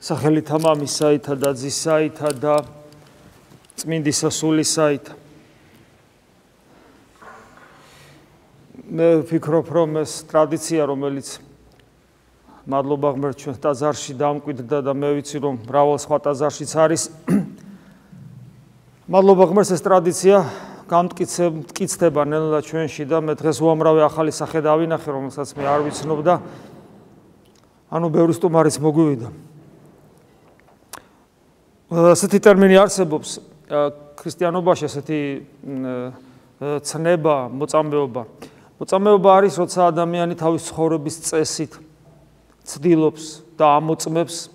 სახელითა მამისაითა და ძისაითა და წმინდისა სულისაითა. მე ვფიქრობ, რომ ეს ტრადიცია, რომელიც მადლობა ღმერთს ჩვენ ტაძარში დამკვიდრდა და მე ვიცი, რომ მრავალ სხვა ტაძარშიც არის. მადლობა ღმერთს ეს ტრადიცია გამტკიცდება ნელ-ნელა ჩვენში და მე დღეს უამრავი ახალი სახე დავინახე, რომელსაც მე არ ვიცნობ და ანუ ბევრი სტუმარიც მოგვივიდა. ასეთი ტერმინი არსებობს ქრისტიანობაში, ასეთი ცნება, მოწამეობა. მოწამეობა არის, როცა ადამიანი თავის ცხოვრების წესით ცდილობს და ამოწმებს,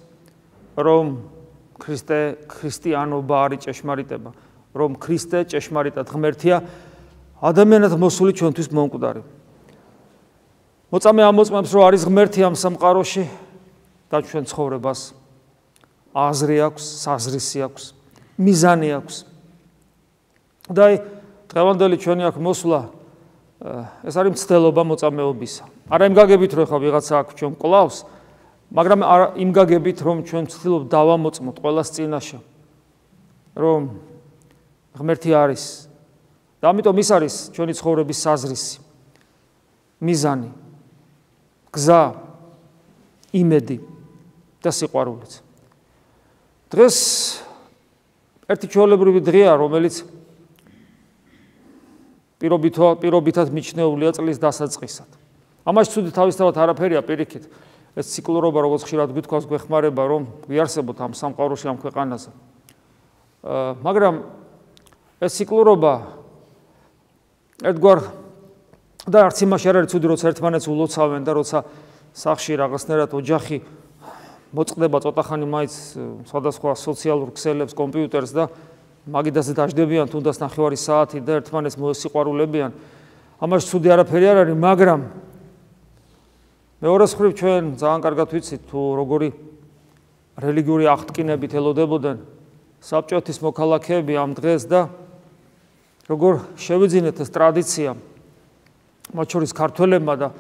რომ ქრისტიანობა არის ჭეშმარიტება, რომ ქრისტე ჭეშმარიტად ღმერთია, ადამიანად მოსული ჩვენთვის მომკვდარი. მოწამე ამოწმებს, რომ არის ღმერთი ამ სამყაროში და ჩვენ ცხოვრებას აზრი აქვს, საზრისი აქვს, მიზანი აქვს. და დღევანდელი ჩვენი აქ მოსვლა ეს არის მცდელობა მოწამეობისა. არა იმ გაგებით, რომ ხა ვიღაცა აქ ჩვენ კლავს, მაგრამ იმ გაგებით, რომ ჩვენ ვცდილობთ დავამოწმოთ ყველას წინაშე, რომ ღმერთი არის და ამიტომ ის არის ჩვენი ცხოვრების საზრისი, მიზანი, გზა, იმედი და სიყვარულიც. დღეს ერთი ჩვეულებრივი დღეა, რომელიც პირობითად მიჩნეულია წლის დასაწყისად. ამაში ცუდი თავისთავად არაფერია პირიქით. ეს ციკლურობა, როგორც ხშირად გვითქვას, გვეხმარება, რომ ვიარსებოთ ამ სამყაროში, ამ ქვეყანაზე. მაგრამ ეს ციკლურობა ერთგვარ და არც იმაში არ არის ცუდი, როცა ერთმანეთს ულოცავენ და როცა სახლში რაღაცნაირად ოჯახი მოწყდება ცოტახანი მაინც სხვადასხვა სოციალურ ქსელებს, კომპიუტერს და მაგიდაზე დაждდებიან თუნდაც ნახევარი საათი და ერთმანეთს მოესიყვარულებიან. ამაში ცუდი არაფერი არ არის, მაგრამ მეორე მხრივ ჩვენ ძალიან კარგად ვიცით თუ როგორი რელიგიური აღტკინებით ელოდებოდნენ საბჭოეთის მოქალაქეები ამ დღეს და როგორ შევიძინეთ ეს ტრადიცია მათ შორის ქართველებმა და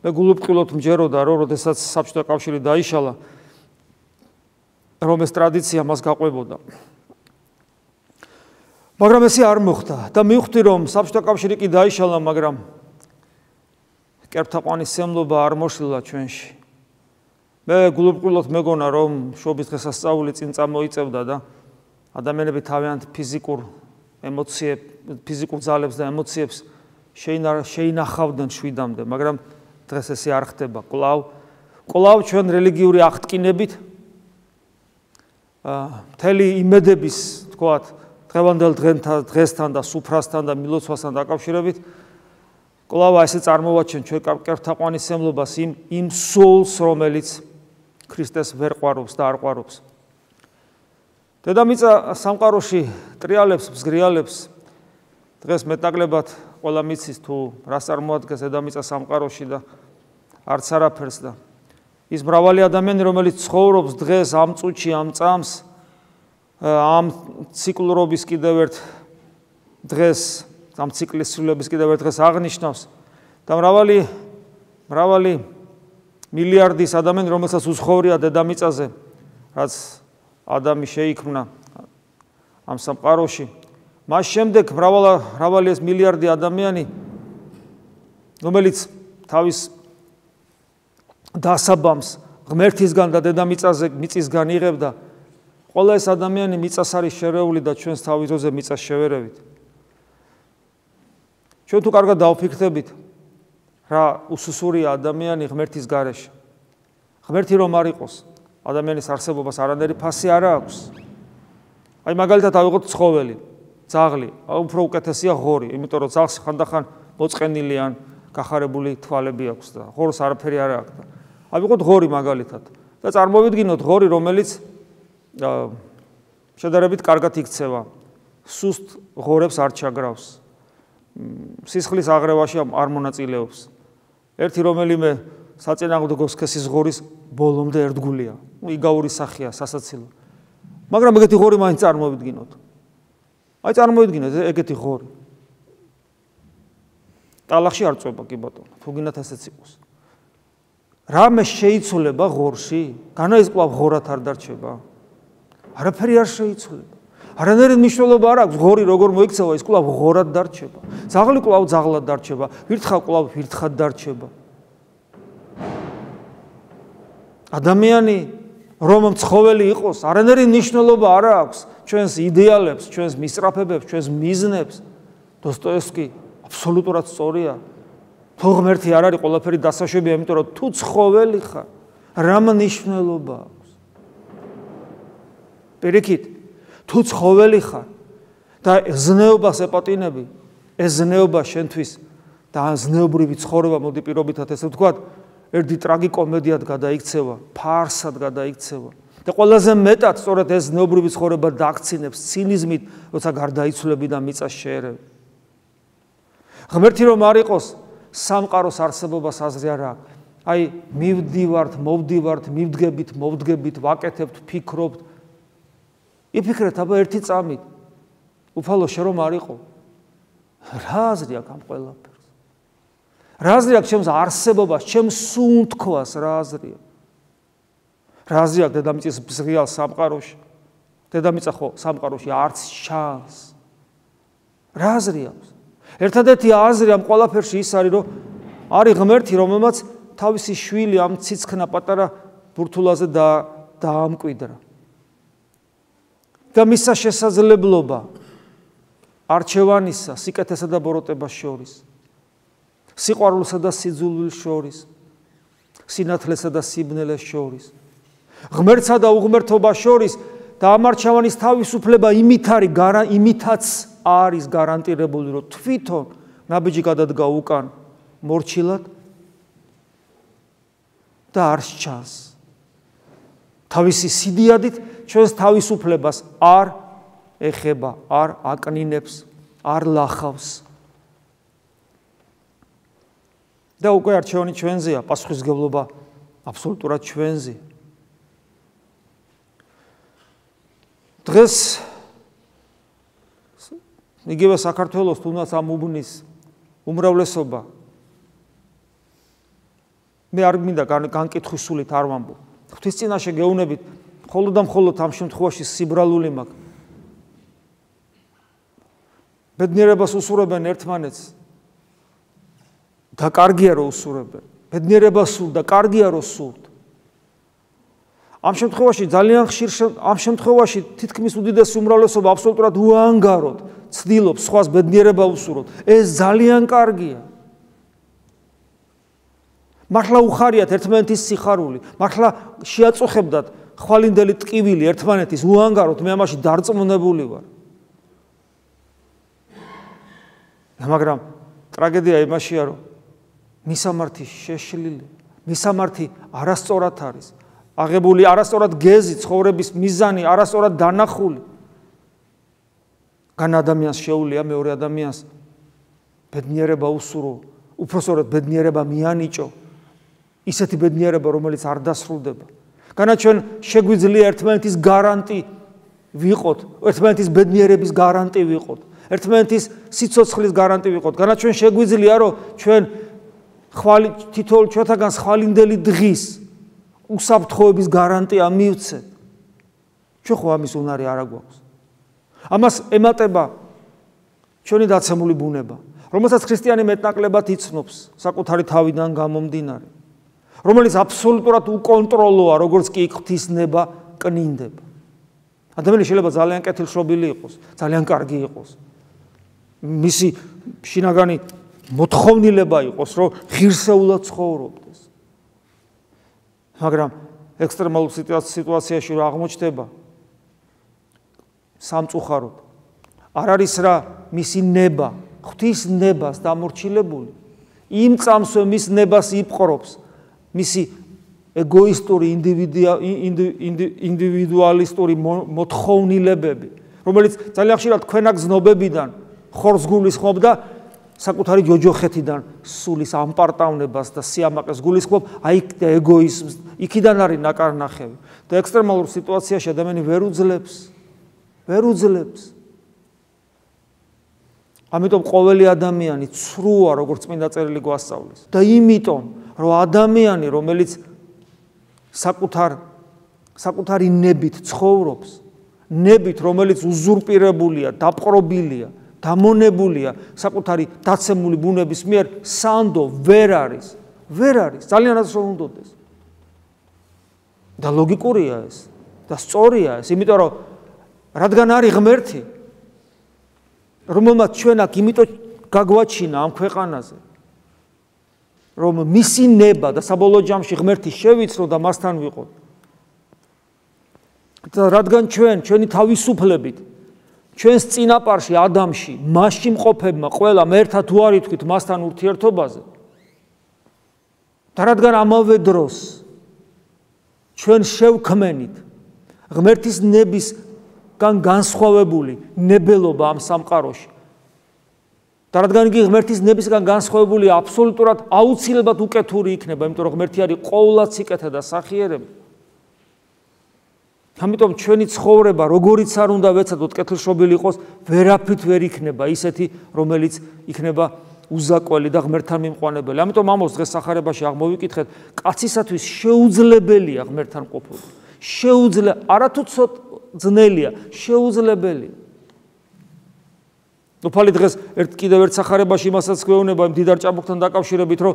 მე გულუბრყვილოდ მჯეროდა, რომ როდესაც საბჭოთა კავშირი დაიშალა, რომ ეს ტრადიცია მას გაყვებოდა. მაგრამ ესე არ მოხდა და მივხვდი, რომ საბჭოთა კავშირი კი დაიშალა, მაგრამ კერპთაყვანისმცემლობა არ მოშლილა ჩვენში. მე გულუბრყვილოდ მეგონა, რომ შობის დღესასწაული წინ წამოიწევდა და ადამიანები თავიანთ ფიზიკურ ძალებს და ემოციებს შეინახავდნენ შვიდამდე, მაგრამ დღეს ესე არ ხდება. კვლავ ჩვენ რელიგიური აღტკინებით მთელი იმედების, თქვათ, დღევანდელ დღესთან და სუფრასთან და მილოცვასთან დაკავშირებით კვლავ ესე წარმოვაჩენ ჩვენ კერპთაყვანისმცემლობას იმ სულს, რომელიც ქრისტეს ვერ ყვარობს და არ ყვარობს. დედამიწა სამყაროში ტრიალებს, მზგრიალებს. დღეს მეტნაკლებად ყველა მიცის თუ რას წარმოადგენს დედამიწა სამყაროში და არც არაფერს და ის მრავალი ადამიანი, რომელიც ცხოვრობს დღეს ამ წუთში, ამ წამს, ამ ციკლურობის კიდევ ერთ დღეს, ამ ციკლის სრულების კიდევ ერთ დღეს აღნიშნავს და მრავალი მილიარდის ადამიანი, რომელსაც უცხოვრია დედამიწაზე, რაც ადამი შეიქმნა ამ სამყაროში. მას შემდეგ მრავალი ეს მილიარდი ადამიანი, რომელიც თავის დასაბამს ღმერთისგან და დედამიწაზე მიწისგან იღებდა, ყველა ეს ადამიანი მიწას არის შერეული და ჩვენს თავის დროზე მიწას შევერევით. ჩვენ თუ კარგად დავფიქრდებით, რა უსუსურია ადამიანი ღმერთის გარეშე. ღმერთი რომ არ იყოს, ადამიანის არსებობას არანაირი ფასი არ აქვს. აი მაგალითად ავიღოთ ცხოველი, ძაღლი, უფრო უკეთესია ღორი, იმიტომ რომ ძაღლს ხანდახან მოწყენილი ან გახარებული თვალები აქვს და ღორს არაფერი არ აქვს. ავიღოთ ღორი მაგალითად და წარმოვიდგინოთ ღორი, რომელიც შედარებით კარგად იქცევა, სუსტ ღორებს არ ჩაგრავს, სისხლის აღრევაში არ მონაწილეობს. ერთი რომელიმე საწინააღმდეგო სქესის ღორის ბოლომდე ერთგულია, იგავური სახეა, სასაცილო. მაგრამ ეგეთი ღორი მაინც წარმოვიდგინოთ. აი წარმოვიდგინოთ ეგეთი ღორი. ტალახში არ წვება კი ბატონო, თუ გინდათ ესეც იყოს. რამე შეიცვლება ღორში? განა ის კვლავ ღორად არ დარჩება? არაფერი არ შეიცვლება. არანაირი მნიშვნელობა არ აქვს ღორი როგორ მოიქცევა, ის კვლავ ღორად დარჩება. ძაღლი კვლავ ძაღლად დარჩება, ვირთხა კვლავ ვირთხად დარჩება. ადამიანი რომ ცხოველი იყოს, არანაირი მნიშვნელობა არ აქვს ჩვენს იდეალებს, ჩვენს მისწრაფებებს, ჩვენს მიზნებს. დოსტოევსკი აბსოლუტურად სწორია. თუ ღმერთი არ არის ყველაფერი დასაშვებია, იმიტომ რომ თუ ცხოველი ხარ, რა მნიშვნელობა აქვს? პირიქით, თუ ცხოველი ხარ და ზნეობას ეპატინები, ეს ზნეობა შენთვის და ზნეობრივი ცხოვრება მოდი პირობითად ესე ვთქვათ, ერთი ტრაგიკომედიად გადაიქცევა, ფარსად გადაიქცევა. და ყველაზე მეტად სწორედ ეს ზნეობრივი ცხოვრება დააქცინებს ცინიზმით, როცა გარდაიცვლები და მიწას შეერევი. ღმერთი რომ არ იყოს, სამყაროს არსებობას აზრი არ აქვს. აი, მივდივართ, მოვდივართ, მივდგებით, ვაკეთებთ, ფიქრობთ. იფიქრეთ აბა ერთი წამით. უფალო შე რომ არ იყო. რა აზრი აქვს ამ ყველაფერს? რა აზრი აქვს ჩემს არსებობას, ჩემს სუნთქვას რა აზრი აქვს? რა აზრი აქვს დედამიწის ზღიალ სამყაროში? დედამიწა ხო სამყაროში არც შანს. რა აზრი აქვს? ერთადერთი აზრი ამ ყველაფერში ის არის, რომ არის ღმერთი, რომელმაც თავისი შვილი ამ ციცქნა პატარა ბურთულაზე დაამკვიდრა. და მისცა შესაძლებლობა არჩევანისა, სიკეთესა და ბოროტებას შორის, სიყვარულსა და სიძულვილს შორის, სინათლესა და სიბნელეს შორის, ღმერთსა და უღმერთობას შორის და ამ არჩევანის თავისუფლება იმითაც არის გარანტირებული, რომ თვითონ ნაბიჯი გადადგა უკან მორჩილად და არ სჩანს. თავისი სიდიადით ჩვენს თავისუფლებას არ ეხება, არ აკნინებს, არ ლახავს. და უკვე არჩევანი ჩვენზეა, პასუხისმგებლობა აბსოლუტურად ჩვენზე. დღეს იგივე საქართველოს თუნდაც ამ უბნის უმრავლესობა მე არ მინდა განკითხვის არ ვამბობ. ღვთის წინაშე გეუბნებით, მხოლოდ და მხოლოდ ამ შემთხვევაში სიბრალული მაქვს. ბედნიერებას უსურებენ ერთმანეთს და კარგია რომ უსურებენ. ბედნიერება სურთ და კარგია რომ სურთ. ამ შემთხვევაში ძალიან ხშირ ამ შემთხვევაში თითქმის უდიდესი უმრავლესობა აბსოლუტურად უანგაროდ ცდილობს სხვას ბედნიერება უსურვოთ. ეს ძალიან კარგია. მართლა უხარიათ ერთმანეთის სიხარული, მართლა შეაწუხებდათ ხვალინდელი ტკივილი ერთმანეთის უანგაროდ, მე ამაში დარწმუნებული ვარ. მაგრამ ტრაგედია იმაშია, რომ მისამართი შეშლილი, მისამართი არასწორად არის. აღებული არასწორად გეზი, ცხოვრების მიზანი არასწორად დანახული. გან ადამიანს შეუძლია მეორე ადამიანს ბედნიერება უსურო, უпростоრად ბედნიერება მიანიჭო. ისეთი ბედნიერება, რომელიც არ დასრულდება. განა ჩვენ შეგვიძლია ერთმანეთის გარანტი ვიყოთ, ერთმანეთის ბედნიერების გარანტი ვიყოთ, ერთმანეთის სიცოცხლის გარანტი ვიყოთ. განა ჩვენ შეგვიძლია, რომ ჩვენ თითოეულ ჩვენთაგან ხვალინდელი დღის უსაფრთხოების გარანტია მივცეთ. ჩვენ ხო ამის უნარი არ აგვაქვს. ამას ემატება ჩვენი დაცემული ბუნება, რომელსაც ქრისტიანი მეტნაკლებად იცნობს საკუთარი თავიდან გამომდინარე, რომელიც აბსოლუტურად უკონტროლოა, როგორც კი ღვთისნება კნინდება. ადამიანი შეიძლება ძალიან კეთილშობილი იყოს, ძალიან კარგი იყოს. მისი შინაგანი მოთხოვნილება იყოს, რომ ღირსეულად ცხოვრობდეს. მაგრამ ექსტრემალურ სიტუაციაში რა აღმოჩნდება? სამწუხაროდ არ არის რა მისი ნება, ღვთის ნებას დამორჩილებული. იმ წამსვე მის ნებას იპყრობს მისი ეგოისტური ინდივიდუალისტური მოთხოვნილებები, რომელიც ძალიან ხშირად ქვენაგ ზნობებიდან ხორცს გულისხმობდა საკუთარი ჯოჯოხეთიდან სულის ამპარტავნებას და სიამაყეს გულისხმობ, აი და ეგოიზმს, იქიდან არის ნაკარნახევი. და ექსტრემალურ სიტუაციაში ადამიანი ვერ უძლებს. ამიტომ ყოველი ადამიანი ცრუა, როგორც წმინდა წერილი გვასწავლის. და იმიტომ, რომ ადამიანი, რომელიც საკუთარი ნებით ცხოვრობს, ნებით, რომელიც უზურპირებულია, დაპყრობილია, დამონებულია საკუთარი დაცემული ბუნების მიერ, სანდო ვერ არის. ძალიან ასე რომ უნდოდეს. და ლოგიკურია ეს და სწორია ეს, იმიტომ რომ რადგან არის ღმერთი, რომელმაც ჩვენ აქ იმიტომ გაგვაჩინა ამ ქვეყანაზე, რომ მისი ნება და საბოლოო ჯამში ღმერთი შევიცნო და მასთან ვიყოთ. და რადგან ჩვენი თავისუფლებით, ჩვენს წინაპარში ადამში, მასში მყოფებმა ყველამ ერთად უარი თქვით მასთან ურთიერთობაზე. და რადგან ამავე დროს ჩვენ შევქმენით ღმერთის ნებისგან განსხვავებული ნებელობა ამ სამყაროში. და რადგან იგი ღმერთის ნებისგან განსხვავებული აბსოლუტურად აუცილებლად უკეთური იქნება, იმიტომ რომ ღმერთი არის ყოვლად სიკეთე და სახიერება. ამიტომ ჩვენი ცხოვრება, როგორიც არ უნდა ვეცადოთ კეთილშობილი იყოს, ვერაფრით ვერ იქნება ისეთი, რომელიც იქნება უზაკველი და ღმერთთან მიმყვანებელი. ამიტომ ამოს დღეს სახარებაში აღმოვიკითხეთ, კაცისათვის შეუძლებელია ღმერთთან ყოფნა. არათუ ცოტ ძნელია, შეუძლებელია. უფალი დღეს კიდევ ერთ სახარებაში იმასაც გვეუბნება იმ დიდარ ჭაბუკთან დაკავშირებით, რომ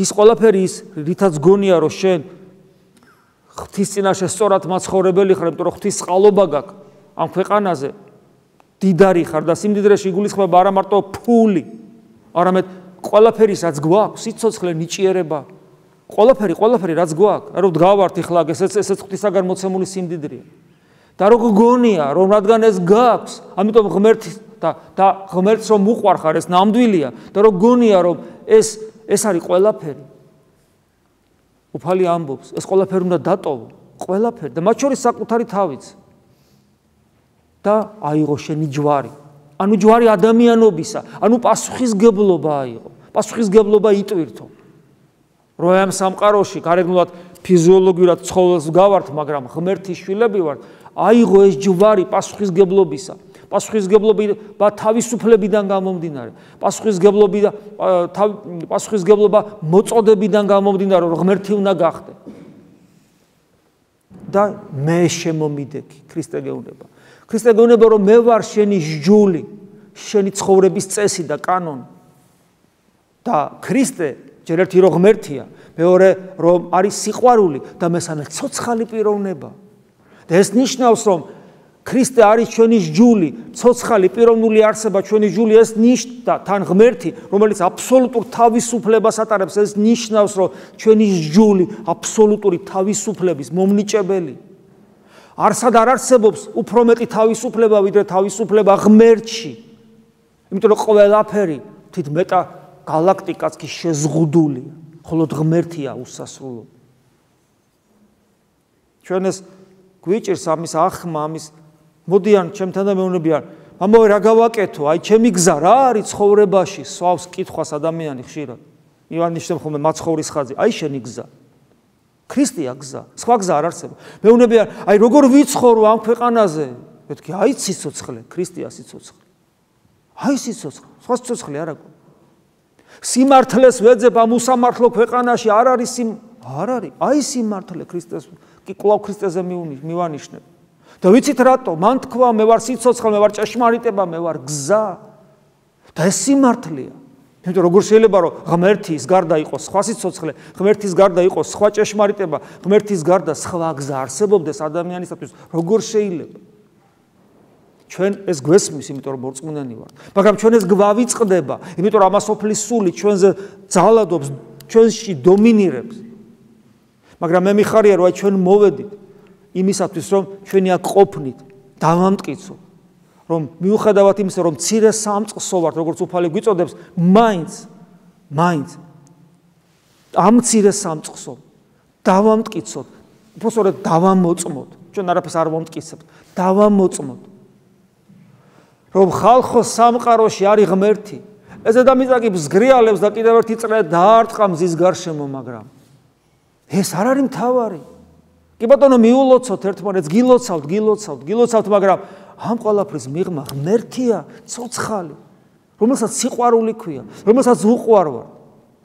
ის ყველაფერი ის, რითაც გონია, რომ შენ ღვთის წინაშე სწორად მაცხოვრებელი ხარ, იმიტომ რომ ღვთის წყალობა გაქვს ამ ქვეყანაზე, დიდარი ხარ და სიმდიდრეში იგულისხმება არა მარტო ფული, არამედ ყველაფერისაც გვაქვს, სიცოცხლე, ნიჭიერება, ყველაფერი რაც გვაქვს, რომ დგავართ ეხლა ესეც ღვთისაგან მოცემული სიმდიდრეა. და რო გგონია, რომ რადგან ეს გაქვს, ამიტომ და ღმერთს რომ უყვარხარ, ეს ნამდვილია და რო გგონია, რომ ეს არის ყველაფერი. უფალი ამბობს, ეს ყველაფერი უნდა დატოვო, ყველაფერი და მათ შორის საკუთარი თავიც. და აიღო შენი ჯვარი. ანუ ჯვარი ადამიანობისა, ანუ პასუხისგებლობა აიღო. პასუხისგებლობა იტვირთო. რომ ამ სამყაროში გარეგნულად ფიზიოლოგიურად ცხოველს გავართ, მაგრამ ღმერთის შვილები ვართ, აიღო ეს ჯვარი პასუხისგებლობისა. პასუხისგებლობა თავისუფლებიდან გამომდინარე, პასუხისგებლობა მოწოდებიდან გამომდინარე, რომ ღმერთი უნდა გახდე. და მე შემომიდექი, ქრისტე გეუბნება. ქრისტე გეუბნება, რომ მე ვარ შენი სჯული, შენი ცხოვრების წესი და კანონი. და ქრისტე ჯერ ერთი რომ ღმერთია, მეორე რომ არის სიყვარული და მესამე ცოცხალი პიროვნება. და ეს ნიშნავს, რომ ქრისტე არის ჩვენი სჯული, ცოცხალი პიროვნული არსება, ჩვენი სჯული, ეს ნიშნავს თან ღმერთი, რომელიც აბსოლუტურ თავისუფლებას ატარებს, ეს ნიშნავს, რომ ჩვენი სჯული აბსოლუტური თავისუფლების მომნიჭებელი. არსად არ არსებობს უფრო მეტი თავისუფლება, ვიდრე თავისუფლება ღმერთში. იმიტომ რომ ყველაფერი თვით მეტა galaktikats ki შეზღუდულია, ხოლო ღმერთია უსასრულო. ჩვენ ეს გვიჭირს ამის ახმა, ამის მოდიან ჩემთან და მეუბნებიან, მამაო რა გავაკეთო, აი ჩემი გზა რა არის ცხოვრებაში, სვავს კითხვას ადამიანი ხშირად. ივანიშნებ ხოლმე მაცხოვრის ხაზი, აი შენი გზა. ქრისტეა გზა, სხვა გზა არ არსებობს. მეუბნებიან, აი როგორ ვიცხოვრო ამ ქვეყანაზე? მეთქი, აი სიცოცხლე, ქრისტეა სიცოცხლე. აი სიცოცხლე, სხვა სიცოცხლე არ აქვს. სიმართლეს ვეძებ ამ უსამართლო ქვეყანაში, არ არის არ არის, აი სიმართლე ქრისტეს, კი კვლავ ქრისტეზე მივანიშნებ. და ვიცით რატო? მან თქვა, მე ვარ სიცოცხლე, მე ვარ ჭეშმარიტება, მე ვარ გზა. და ეს სიმართლეა. იმიტომ როგორ შეიძლება რომ ღმერთის გარდა იყოს სხვა სიცოცხლე, ღმერთის გარდა იყოს სხვა ჭეშმარიტება, ღმერთის გარდა სხვა გზა არსებობდეს ადამიანისათვის, როგორ შეიძლება? ჩვენ ეს გვესმის, იმიტომ რომ მორწმუნენი ვართ. მაგრამ ჩვენ ეს გვავიწყდება, იმიტომ რომ ამასოფლის სული ჩვენზე ძალადობს, ჩვენში დომინირებს. მაგრამ მე მიხარია რომ აი ჩვენ მოვედით იმისათვის, რომ ჩვენი აქ ყოფნით, დავამტკიცოთ, რომ მიუხედავად იმისა, რომ მცირე სამწყსო ვართ, როგორც უფალი გვიწოდებს, მაინც ამ მცირე სამწყსო დავამტკიცოთ, უბრალოდ დავამოწმოთ. ჩვენ არაფერს არ ვამტკიცებთ, დავამოწმოთ. რომ ხალხო სამყაროში არის ღმერთი. ეს დედამიწა მსგრიალებს და კიდევ ერთი წრე დაარტყა მზის გარშემო, მაგრამ ეს არ არის მთავარი. კი ბატონო, მიულოცოთ ერთმანეთს, გილოცავთ, მაგრამ ამ ყველაფრის მიღმა ღმერთია, ცოცხალი, რომელსაც სიყვარული ქვია, რომელსაც უყვარ ვარ,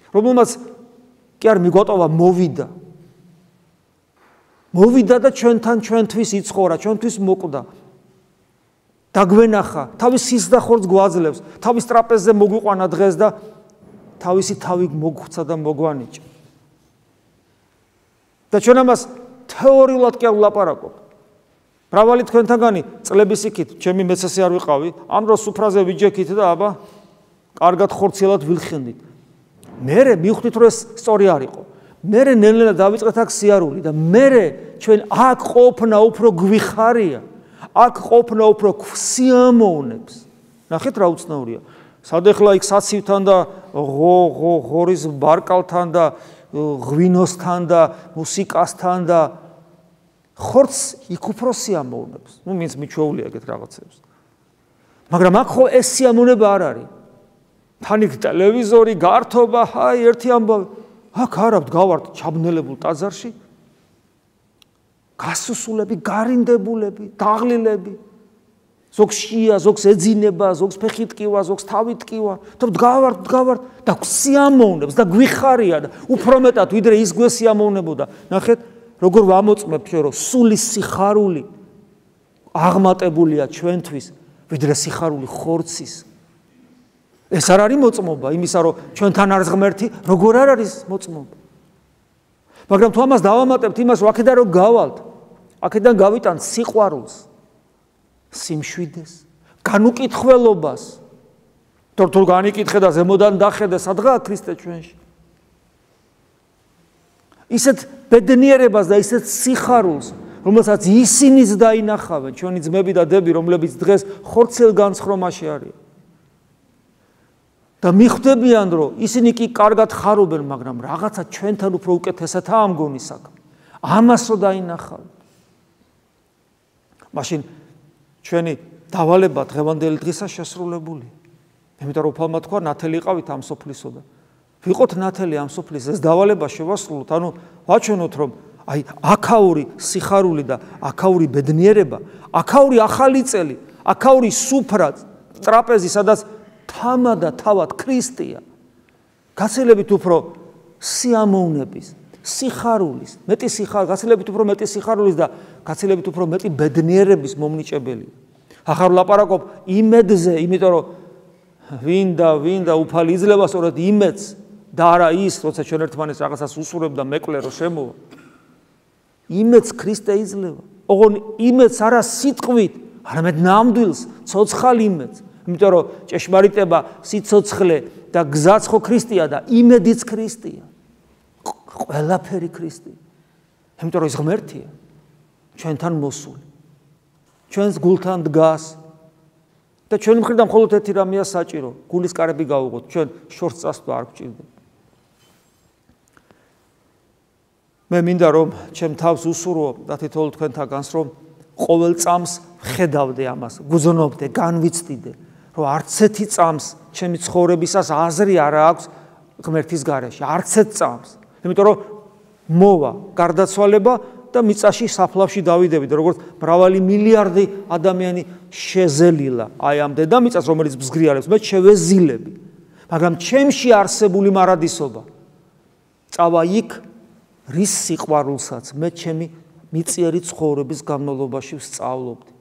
რომელმაც კი არ მიგვატოვა მოვიდა. მოვიდა და ჩვენთან ჩვენთვის იცხოვრა, ჩვენთვის მოკვდა. დაგვენახა, თავის სისხლს და ხორცს გვაძლევს, თავის ტრაპეზზე მოგვიყვანა დღეს და თავისი თავი მოგხვცა და მოგვანიჭა. და ჩვენ ამას თეორიულად კი არ ვლაპარაკობ. მრავალი თქვენთაგანი წლების იქით, ჩემი მეცესი არ ვიყავი, ამ დროს სუფრაზე ვიჯექით და აბა, კარგად ხორციელად ვილხენდით. მერე მივხვდით, რომ ეს სწორი არ იყო. მერე ნელ-ნელა დავიწყეთ აქ სიარული და მერე ჩვენ აქ ყოფნა უფრო გვიხარია. აქ ყოფნა უფრო გვსიამოვნებს. ნახეთ რა უცნაურია. სადეხლა იქ საცივთან და ღორის ბარკალთან და ღვინოსთან და მუსიკასთან და ხორცს იქ უფრო სიამოვნებს. ნუ მის მიჩვეულია ეგეთ რაღაცებს. მაგრამ აქ ხო ეს სიამოვნება არ არის. თან იქ ტელევიზორი, გართობა, ჰაი, ერთი ამბავი. აქ არა ვდგავართ ჩაბნელებულ ტაძარში. გასუსულები, გარინდებულები, დაღლილები. ზოგს შია, ზოგს ეძინება, ზოგს ფეხით ტკივა, ზოგს თავით ტკივა. და ვდგავართ და გვსიამოვნებს და გვიხარია და უფრო მეტად ვიდრე ის გვესიამოვნებოდა. ნახეთ, როგორ ვამოწმებთ ჩვენ, რომ სული სიხარული აღმატებულია ჩვენთვის, ვიდრე სიხარული ხორცის. ეს არ არის მოწმობა იმისა, რომ ჩვენთან არის ღმერთი, როგორ არ არის მოწმობა. მაგრამ თუ ამას დავამატებთ იმას, რომ აქედან რომ გავალთ, აქედან გავიტანთ სიყვარულს, სიმშვიდეს, განუკითხველობას. თუ განიკითხე და ზემოდან დახედე, სადღაა ქრისტე ჩვენში. ისეთ ბედნიერებას და ისეთ სიხარულს, რომელსაც ისინიც დაინახავენ, ჩვენი ძმები და დები, რომლებიც დღეს ხორცელ განცხრომაში არიან. და მიხვდებიან, რომ ისინი კი კარგად ხარობენ, მაგრამ რაღაცა ჩვენთან უფრო უკეთესადაა ამ გონი საქმე. ამას რო დაინახავთ. მაშინ ჩვენი დავალება დღევანდელი დღისა შესრულებულია. იმიტომ რომ უფალმა თქვა, ნათელი იყავით ამ სოფლისო და ვიყოთ ნათელი ამ სოფლის, ეს დავალება შევასრულოთ. ანუ ვაჩვენოთ, რომ აი აქაური სიხარული და აქაური ბედნიერება, აქაური ახალი წელი, აქაური სუფრა, ტრაპეზი, სადაც თამა და თავად ქრისტეა. გაცილებით უფრო სიამოვნების, სიხარულის, მეტი სიხარულის, გაცილებით უფრო მეტი სიხარულის და გაცილებით უფრო მეტი ბედნიერების მომნიჭებელია. ახლა ვლაპარაკობ იმედზე, იმიტომ რომ ვინ და უფალი იძლევა სწორედ იმედს და არა ის, როცა ჩვენ ერთმანეთს რაღაცას უსურვებ და მეკლე რომ შემოვა. იმედს ქრისტე იძლევა. ოღონ იმედს არა სიტყვით, არამედ ნამდვილს, ცოცხალ იმედს. იმიტომ რომ ჭეშმარიტება, სიცოცხლე და გზაც ხო ქრისტეა და იმედიც ქრისტეა. ყველაფერი ქრისტეა. იმიტომ რომ ის ღმერთია. ჩვენთან მოსული. ჩვენს გულთან დგას. და ჩვენი მხრიდან მხოლოდ ერთი რამეა საჭირო, გულის კარები გავუღოთ, ჩვენ შორს წასვლა არ გვჭირდება. მე მინდა რომ ჩემ თავს უსურვო და თითოეულ თქვენთაგანს რომ ყოველ წამს ხედავდე ამას, გუზნობდე, განვიცდიდე, რომ არც ერთი წამს ჩემი ცხოვრებისას აზრი არ აქვს ღმერთის გარეშე, არც ერთ წამს. იმიტომ რომ მოვა გარდაცვალება და მიწაში საფლავში დავიდებით, როგორც მრავალი მილიარდი ადამიანი შეზელილა აი ამ დედამიწას, რომელიც ბზგრიალებს, მე შევეზილები. მაგრამ ჩემში არსებული მარადისობა წავა იქ, რის სიყვარულსაც მე ჩემი მიწიერი ცხოვრების განმავლობაში ვსწავლობდი.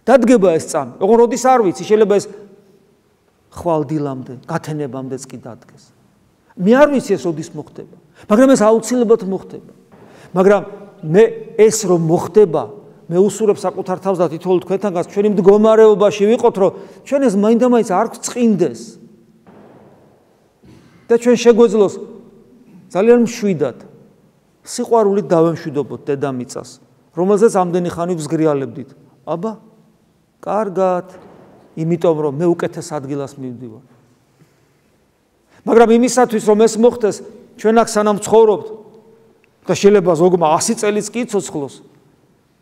დადგება ეს წამი. ოღონდ როდის არ ვიცი, შეიძლება ეს ხვალდილამდე, გათენებამდეც კი დადგეს. მე არ ვიცი ეს როდის მოხდება, მაგრამ ეს აუცილებლად მოხდება. მაგრამ მე ეს რომ მოხდება, მე უსურებ საკუთარ თავს და თითოეულ თქვენთანაც ჩვენი მდგომარეობაში ვიყოთ, რომ ჩვენ ეს მაინდამაინც არ გვწყინდეს. და ჩვენ შეგვეძლოს ძალიან მშვიდად სიყვარულით დავემშვიდობოთ დედამიწას, რომელზეც ამდენი ხანი ვზგრიალებდით. აბა, კარგად, იმიტომ რომ მე უკეთეს ადგილას მივდივარ. მაგრამ იმისათვის რომ ეს მოხდეს, ჩვენ აქ სანამ ცხოვრობთ და შეიძლება ზოგმა 100 წელიც კი იცოცხლოს,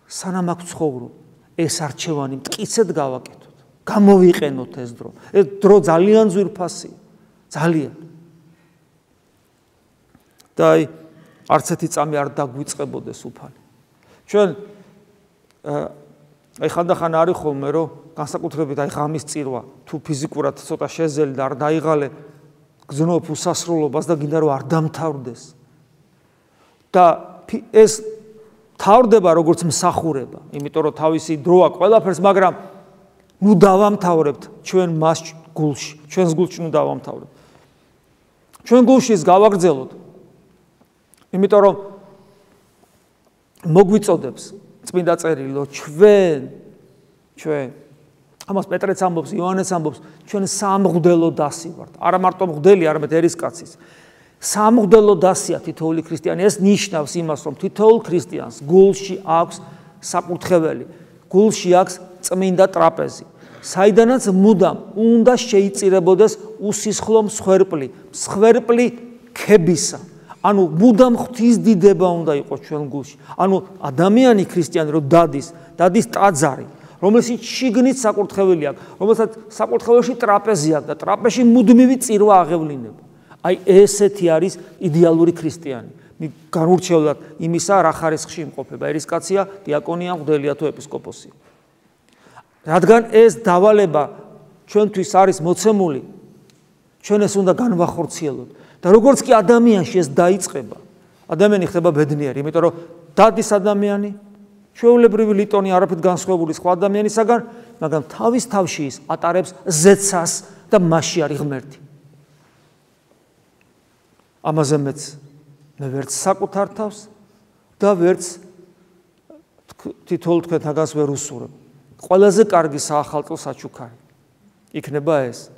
სანამ აქ ვცხოვრობ, ეს არჩევანი მტკიცედ გავაკეთოთ. გამოვიყენოთ ეს დრო. ეს დრო ძალიან ძვირფასია. ძალიან. და არც ერთი წამი არ დაგვიწყებოდეს უფალი. ჩვენ აი ხანდახან არის ხოლმე, რომ განსაკუთრებით აი ღამის წირვა, თუ ფიზიკურად ცოტა შეზელი და არ დაიღალე, გზნობ უსასრულობას და გინდა რომ არ დამთავრდეს. და ეს თავდება როგორც მსახურება, იმიტომ რომ თავისი დროა ყველაფერს, მაგრამ ნუ დავამთავრებთ ჩვენ მას გულში, ჩვენს გულში ნუ დავამთავრებთ. ჩვენ გულში ის გავაგრძელოთ. იმიტომ რომ მოგვიწოდებს წმინდა წერილი, რომ ჩვენ ამას პეტრეც ამბობს, იოანეც ამბობს, ჩვენ სამღვდელო დასი ვართ. არა მარტო მღვდელი, არამედ ერისკაცის. სამღვდელო დასია თითოეული ქრისტიანი. ეს ნიშნავს იმას, რომ თითოეულ ქრისტიანს გულში აქვს საკურთხეველი, გულში აქვს წმინდა ტრაპეზი, საიდანაც მუდამ უნდა შეიწირებოდეს უსისხლო მსხვერპლი ქებისა. ანუ მუდამ ღვთისდიდება უნდა იყოს ჩვენ გულში. ანუ ადამიანი ქრისტიანი რო დადის ტაძარი, რომელშიც შიგნით საკურთხეველი აქვს, რომელსაც საკურთხეველში ტრაპეზი აქვს და ტრაპეზში მუდმივი წირვა აღევლინება. აი ესეთი არის იდეალური ქრისტიანი. განურჩევლად იმისა, რა ხარისხში იმყოფება, ერისკაცია, დიაკონია, მღვდელია თუ ეპისკოპოსია. რადგან ეს დავალება ჩვენთვის არის მოცემული, ჩვენ ეს უნდა განვახორციელოთ. და როგორც კი ადამიანში ეს დაიწყება, ადამიანი ხდება ბედნიერი, იმიტომ რომ დადის ადამიანი, ჩვეულებრივი ლიტონი არაფრით განსხვავებული სხვა ადამიანისაგან, მაგრამ თავის თავში ის ატარებს ზეცას და მასში არის ღმერთი. ამაზე მეც მე ვერც საკუთარ თავს და ვერც თითოეულ თქვენთაგანს ვერ უსურებ. ყველაზე კარგი საახალწლო საჩუქარი იქნება ეს.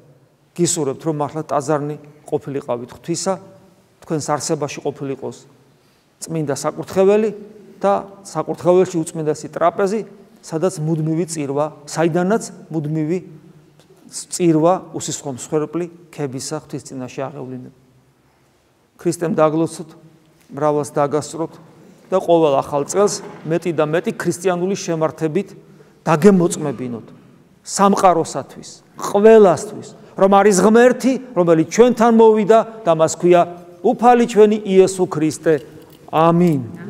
გისურვებთ რომ მართლა ტაძარნი ყოფილიყავით ღვთისა, თქვენს არსებაში ყოფილიყოს წმინდა საკურთხეველი და საკურთხეველში უწმინდესი ტრაპეზი, სადაც მუდმივი წირვა, საიდანაც მუდმივი წირვა უსისხლო მსხვერპლი ქებისა ღვთის წინაშე აღევლინება. ქრისტემ დაგლოცოთ, მრავლას დაგასწროთ და ყოველ ახალ წელს მეტი და მეტი ქრისტიანული შემართებით დაგემოწმებინოთ სამყაროსათვის, ყველასთვის, რომ არის ღმერთი, რომელიც ჩვენთან მოვიდა და მას ქვია უფალი ჩვენი იესო ქრისტე. ამინ.